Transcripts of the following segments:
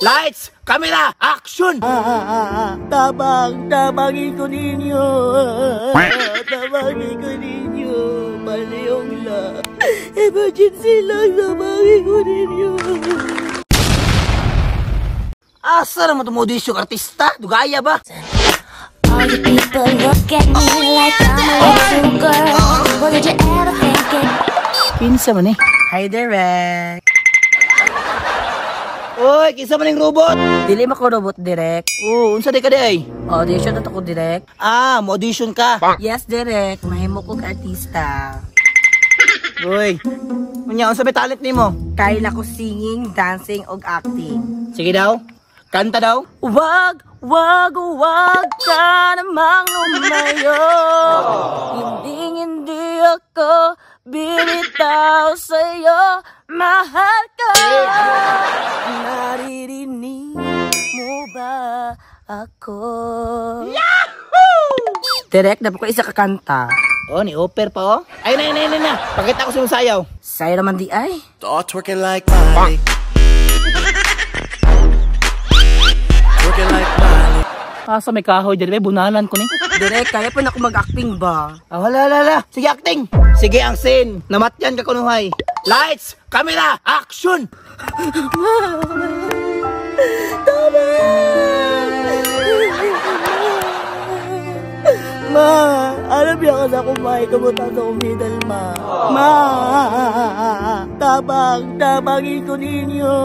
Lights, camera, action! Tabangin ko ninyo. Tabangin ko ninyo. Palayong lang. Emergency lang, tabangin ko ninyo. Asa naman itong audition artista? Dugaya ba? All the people look at me like I'm a little girl. What did you ever think it? Kinsa man eh. Hi, Derek. Oy, kinsa man yung robot? Dili mo ko robot, Derek. Unsa di ka di ay? Audition na ko, Derek. Mo audition ka. Yes, Derek. Mahimo kong artista. Uy, unsa may talent nimo? Kaya na ko singing, dancing, og acting. Sige daw. Kanta daw. Wag ka namang lumayo. Hindi ako bibitaw sa'yo. Mahal ka. Naririnig mo ba ako? Yahoo! Direk, dapat ko isa kakanta. Ni offer pa Ay, na. Pakita ko sa mong sayaw. Sayo naman di ay. Start twerking like Miley. Twerking like Miley. Asa may kahoy dyan, bunalan ko ni. Direk, kaya pa na ako mag-acting ba? Wala. Sige, acting. Sige, ang scene. Namatyan ka kunuhay. Lights, camera, action! Tama! Ma, alam niya ka na kumain kamutan sa umidal, ma. Ma, tabangin ko ninyo.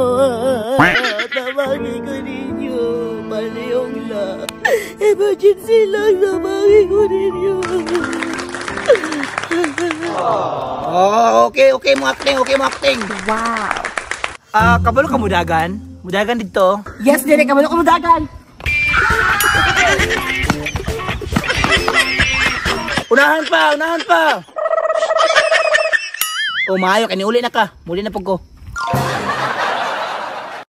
Tabangin ko ninyo. Palayong lang. Emergency lang, tabangin ko ninyo. Okay mo acting. Wow. Kabalo ka mudagan? Mudagan dito. Yes, Derek, kabalo ko mudagan. Unahan pa. Maayo, kaniuli na ka. Muli na pag ko.